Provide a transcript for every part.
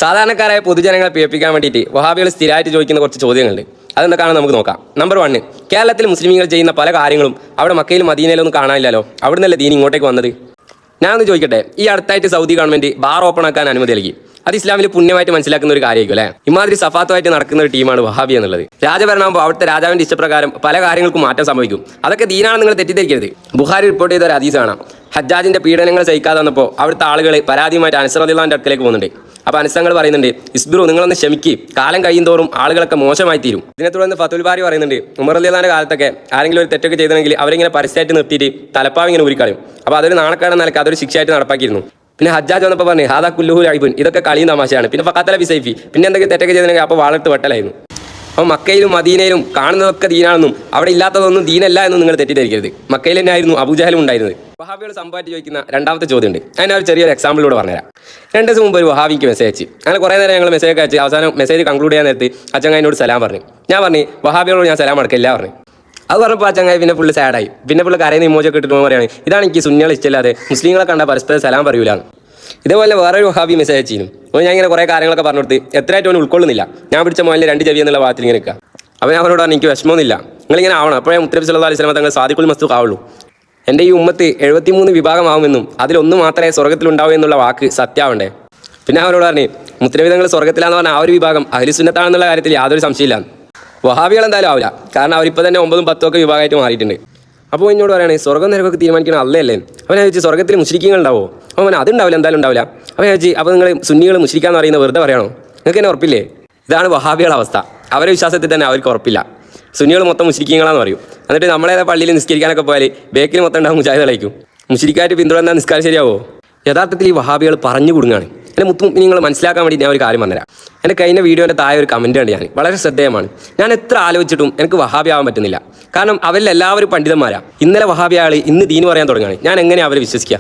സാധാരണക്കാരായ പൊതുജനങ്ങളെ പേപ്പിക്കാൻ വേണ്ടിയിട്ട് വഹാബികൾ സ്ഥിരമായിട്ട് ചോദിക്കുന്ന കുറച്ച് ചോദ്യങ്ങളുണ്ട്. അതെന്തൊക്കെയാണെന്ന് നമുക്ക് നോക്കാം. നമ്പർ 1, കേരളത്തിൽ മുസ്ലിമീങ്ങൾ ചെയ്യുന്ന പല കാര്യങ്ങളും അവിടെ മക്കയിലും മദീനയിലൊന്നും കാണാനില്ലല്ലോ, അവിടെ നിന്നല്ലേ ദീൻ ഇങ്ങോട്ടേക്ക് വന്നത്? ഞാനൊന്ന് ചോദിക്കട്ടെ, ഈ അടുത്തായിട്ട് സൗദി ഗവൺമെൻറ് ബാർ ഓപ്പൺ ആക്കാൻ അനുമതി നൽകി. അത് ഇസ്ലാമിൽ പുണ്യമായിട്ട് മനസ്സിലാക്കുന്ന ഒരു കാര്യമായിരിക്കും അല്ലേ? ഇമാതിരി സഫാത്തുമായിട്ട് നടക്കുന്ന ഒരു ടീമാണ് വഹാബി എന്നുള്ളത്. രാജഭരണമാകുമ്പോൾ അവിടുത്തെ രാജാവിൻ്റെ ഇഷ്ടപ്രകാരം പല കാര്യങ്ങൾക്കും മാറ്റം സംഭവിക്കും. അതൊക്കെ ദീനാണ്, നിങ്ങൾ തെറ്റിദ്ധരിക്കരുത്. ബുഖാരി റിപ്പോർട്ട് ചെയ്ത ഒരു ഹദീസ് കാണാം. ഹജ്ജാജിൻ്റെ പീഡനങ്ങൾ സഹിക്കാതെ വന്നപ്പോൾ അവിടുത്തെ ആളുകൾ പരാതിയുമായിട്ട് അനസ് റളിയല്ലാഹുവിൻ്റെ അടുക്കലേക്ക് പോകുന്നുണ്ട്. അപ്പോൾ അനസ്തങ്ങൾ പറയുന്നുണ്ട്, ഇസ്ബിറു, നിങ്ങളൊന്ന് ക്ഷമിക്ക്, കാലം കഴിയുന്തോറും ആളുകളൊക്കെ മോശമായി തീരും. ഇതിനെ തുടർന്ന് ഫത്തുൽ ബാരി പറയുന്നുണ്ട്, ഉമർ റളിയല്ലാഹുവിൻ്റെ കാലത്തൊക്കെ ആരെങ്കിലും ഒരു തെറ്റൊക്കെ ചെയ്തിട്ടുണ്ടെങ്കിൽ അവരിങ്ങനെ പരസ്യമായിട്ട് നിർത്തിയിട്ട് തലപ്പാവ് ഇങ്ങനെ ഊരിക്കളയും. അപ്പോൾ അതൊരു നാണക്കേട് നിലക്ക് അതൊരു ശിക്ഷയായിട്ട് നടപ്പാക്കിയിരുന്നു. പിന്നെ ഹജ്ജാജ് വന്നപ്പോൾ പറഞ്ഞു, ഹാദാ കുല്ലുഹു ലൈബുൻ, ഇതൊക്കെ കളിയും തമാശയാണ്. പിന്നെ ഫഖാത്തല ബിസൈഫി, പിന്നെ എന്തൊക്കെ തെറ്റൊക്കെ ചെയ്തിട്ടുണ്ടെങ്കിൽ അപ്പോൾ വാളിട്ട് വെട്ടലായിരുന്നു. അപ്പോൾ മക്കയിലും മദീനയിലും കാണുന്നതൊക്കെ ദീനാണെന്നും അവിടെ ഇല്ലാത്തതൊന്നും ദീനല്ല എന്നും നിങ്ങൾ തെറ്റിദ്ധരിക്കരുത്. മക്കയിൽ തന്നെ ആയിരുന്നു അബൂജഹലും ഉണ്ടായിരുന്നത്. വഹാബികൾ സംഭവമായിട്ട് ചോദിക്കുന്ന രണ്ടാമത്തെ ചോദ്യമുണ്ട്. അതിന് ഒരു ചെറിയൊരു എക്സാമ്പിളിലൂടെ പറഞ്ഞുതരാം. 2 ദിവസം മുമ്പ് ഒരു വഹാബിക്ക് മെസ്സേജ് അയച്ചു. അങ്ങനെ കുറേ നേരം ഞങ്ങൾ മെസ്സേജ് അയച്ച് അവസാനം മെസ്സേജ് കൺക്ലൂഡ് ചെയ്യാൻ നേരത്ത് അച്ചങ്ങ എന്നോട് സലാം പറഞ്ഞു. ഞാൻ പറഞ്ഞു, വഹാബികളോട് ഞാൻ സലാം അടക്കില്ല പറഞ്ഞു. അത് പറഞ്ഞപ്പോൾ അച്ചങ്ങായി പിന്നെ ഫുള്ള് സാഡായി. പിന്നെ ഫുള്ള് കരയുന്ന ഇമോജൊക്കെ ഇട്ടിട്ട് പറയുകയാണ്, ഇതാണ് എനിക്ക് സുന്നികളെ ഇഷ്ടമില്ലാതെ, മുസ്ലിങ്ങളെ കണ്ടാൽ പരസ്പരം സലാം പറയൂലാണ്. ഇതേപോലെ വേറൊരു വഹാബി മെസ്സേജ് അയച്ചിരുന്നു. അപ്പോൾ ഞാൻ ഇങ്ങനെ കുറേ കാര്യങ്ങളൊക്കെ പറഞ്ഞു കൊടുത്ത് എത്രയായിട്ട് അവന് ഉൾക്കൊള്ളുന്നില്ല. ഞാൻ പിടിച്ച മോലിൽ 2 ചെവി എന്നുള്ള ഭാഗത്തിൽ ഇങ്ങനെ നിൽക്കുക. അപ്പോൾ ഞാൻ അവരോട് പറഞ്ഞു, എനിക്ക് വിഷമമൊന്നുമില്ല, നിങ്ങളിങ്ങനെ ആവണം, അപ്പോഴേ മുത്തനബി സല്ലല്ലാഹു അലൈഹി വസല്ലം തങ്ങൾ സാദിഖുൽ മസ്ദൂഖ് ആവുള്ളൂ. എൻ്റെ ഈ ഉമ്മത്ത് 73 വിഭാഗമാവുമെന്നും അതിലൊന്ന് മാത്രമേ സ്വർഗ്ഗത്തിലുണ്ടാവൂ എന്നുള്ള വാക്ക് സത്യമാവണ്ടേ. പിന്നെ അവരോട് പറഞ്ഞു, മുത്തനബി തങ്ങൾ സ്വർഗ്ഗത്തിലാന്ന് പറഞ്ഞാൽ ആ ഒരു വിഭാഗം അഹ്ലു സുന്നത്താണെന്നുള്ള കാര്യത്തിൽ യാതൊരു സംശയമില്ല. വഹാബികൾ എന്തായാലും ആവില്ല, കാരണം അവരിപ്പോൾ തന്നെ 9ഉം 10ഉം ഒക്കെ വിഭാഗമായിട്ട് മാറിയിട്ടുണ്ട്. അപ്പോൾ എന്നോട് പറയണേ, സ്വർഗ്ഗം നരകമൊക്കെ തീരുമാനിക്കണം അല്ലല്ലേ? അപ്പോൾ ഞാൻ ചോദിച്ചു, സ്വർഗ്ഗത്തിൽ മുശ്രിക്കീങ്ങൾ ഉണ്ടാവോ? അപ്പോൾ അതുണ്ടാവില്ല, എന്തായാലും ഉണ്ടാവില്ല. അപ്പോൾ ഞാൻ ചോദിച്ചു, അപ്പോൾ നിങ്ങൾ സുന്നികൾ മുശ്രിക്കാന്ന് പറയുന്നത് വെറുതെ പറയണോ? നിങ്ങൾക്ക് തന്നെ ഉറപ്പില്ലേ? ഇതാണ് വഹാബികളുടെ അവസ്ഥ. അവരുടെ വിശ്വാസത്തിൽ തന്നെ അവർക്ക് ഉറപ്പില്ല. സുന്നികൾ മൊത്തം മുശ്രിക്കീങ്ങളാന്ന് പറയും. എന്നിട്ട് നമ്മളേതാ പള്ളിയിൽ നിസ്കരിക്കാനൊക്കെ പോയാൽ ബേക്കിൽ മൊത്തം ഉണ്ടാവും മുജാഹിദ് കളിക്കും. മുശ്രിക്കായിട്ട് പിന്തുടർന്നാൽ നിസ്കാരം ശരിയാവോ? യഥാർത്ഥത്തിൽ ഈ വഹാബികൾ പറഞ്ഞു കൊടുങ്ങാണ്. എൻ്റെ നിങ്ങൾ മനസ്സിലാക്കാൻ വേണ്ടി ഞാൻ ഒരു കാര്യം പറഞ്ഞുതരാം. എൻ്റെ കഴിഞ്ഞ വീഡിയോൻ്റെ താഴെ ഒരു കമൻറ്റ് ഉണ്ട്, ഞാൻ വളരെ ശ്രദ്ധേയമാണ്. ഞാൻ എത്ര ആലോചിച്ചിട്ടും എനിക്ക് വഹാബി ആവാൻ പറ്റുന്നില്ല. കാരണം അവരിൽ എല്ലാവരും പണ്ഡിതന്മാരാണ്. ഇന്നലെ വഹാബി ആൾ ഇന്ന് ദീൻ പറയാൻ തുടങ്ങുകയാണ്. ഞാൻ എങ്ങനെ അവരെ വിശ്വസിക്കുക?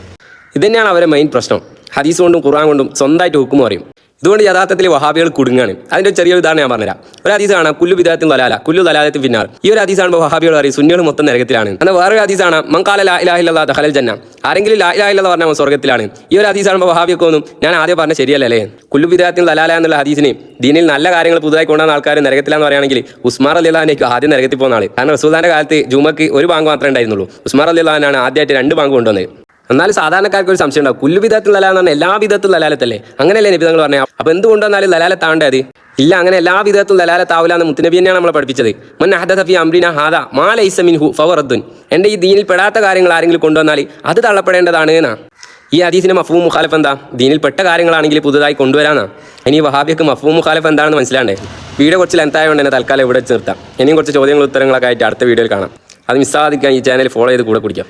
ഇതുതന്നെയാണ് അവരെ മെയിൻ പ്രശ്നം. ഹദീസ് കൊണ്ടും ഖുർആൻ കൊണ്ടും സ്വന്തമായിട്ട് ഹുക്കം പറയും. ഇതുകൊണ്ട് യഥാർത്ഥത്തിൽ വഹാബികൾ കുടുങ്ങാണ്. അതിൻ്റെ ചെറിയൊരു ഉദാഹരണം ഞാൻ പറഞ്ഞുതരാം. ഒരു ഹദീസാണ് കുല്ലു ബിദഅത്തിൻ ദലാല കുല്ലു ദലാലത്തിൻ ഫിന്നാർ. ഈ ഒരു ഹദീസാണ് വഹാബികൾ പറയും സുന്നികൾ മൊത്തം നരകത്തിലാണ്. എന്നാൽ വേറൊരു ഹദീസാണ് മൻ ഖാല ലാ ഇലാഹ ഇല്ലല്ലാഹ് ദഖലൽ ജന്ന, ആരെങ്കിലും ലാ ഇലാഹ ഇല്ലല്ലാഹ് പറഞ്ഞാൽ സ്വർഗ്ഗത്തിലാണ്. ഈ ഒരു ഹദീസാണ് വഹാബിയൊക്കെ ഒന്നും ഞാൻ ആദ്യം പറഞ്ഞ ശരിയല്ലേ? കുല്ലു ബിദഅത്തിൻ ദലാല എന്നുള്ള ഹദീസിന് ദീനിൽ നല്ല കാര്യങ്ങൾ പുതുതായി കൊണ്ടുവന്ന ആൾക്കാർ നരകത്തിലാന്ന് പറയുകയാണെങ്കിൽ ഉസ്മാൻ റളിയല്ലാഹു അൻഹു ആദ്യം നരകത്തിൽ പോകുന്ന ആൾ. കാരണം റസൂലുള്ളാഹിന്റെ കാലത്ത് ജുമക്ക് ഒരു ബാങ്ക് മാത്രമേ ഉണ്ടായിരുന്നുള്ളൂ. ഉസ്മാൻ റളിയല്ലാഹു അൻഹു ആദ്യമായിട്ട് 2 ബാങ്ക് കൊണ്ടുവന്നത്. എന്നാലും സാധാരണക്കാർക്ക് ഒരു സംശയം ഉണ്ടാവും, കുല്ലു ബിദഅത്തുൻ ദലാല എന്ന് പറഞ്ഞാൽ എല്ലാ ബിദഅത്തും ദലാലത്തല്ലേ? അങ്ങനെയല്ലേ നബി തങ്ങൾ പറഞ്ഞത്? അപ്പോൾ എന്തുകൊണ്ടെന്നാലും ദലാലത്താവണ്ടേ? അത് ഇല്ല, അങ്ങനെ എല്ലാ വിധത്തും ദലാലത്താവില്ല എന്ന് മുത്തുനബി തന്നെയാണ് നമ്മളെ പഠിപ്പിച്ചത്. മൻ അഹദഥ ഫീ അംരിനാ ഹാദാ മാ ലൈസ മിൻഹു ഫഹുവ റദ്ദുൻ. എൻ്റെ ഈ ദീനിൽ പെടാത്ത കാര്യങ്ങൾ ആരെങ്കിലും കൊണ്ടുവന്നാൽ അത് തള്ളപ്പെടേണ്ടതാണ് എന്നാ. ഈ ഹദീസിന്റെ മഫ്ഹൂം മുഖാലിഫ് എന്താ? ദീനിൽ പെട്ട കാര്യങ്ങളാണെങ്കിൽ പുതുതായി കൊണ്ടുവരാനാ. ഇനി വഹാബിക്ക് മഫ്ഹൂം മുഖാലിഫ് എന്താണെന്ന് മനസ്സിലാണ്ടേ? വീഡിയോ കുറച്ച് ലെങ്തായതുകൊണ്ട് തന്നെ തൽക്കാലം ഇവിടെ നിർത്താം. ഇനിയും കുറച്ച് ചോദ്യങ്ങളും ഉത്തരങ്ങളൊക്കെ ആയിട്ട് അടുത്ത വീഡിയോയിൽ കാണാം. അത് മിസ്സാകാതിരിക്കാൻ ഈ ചാനൽ ഫോളോ ചെയ്ത് കൂടെ കുടിക്കാം.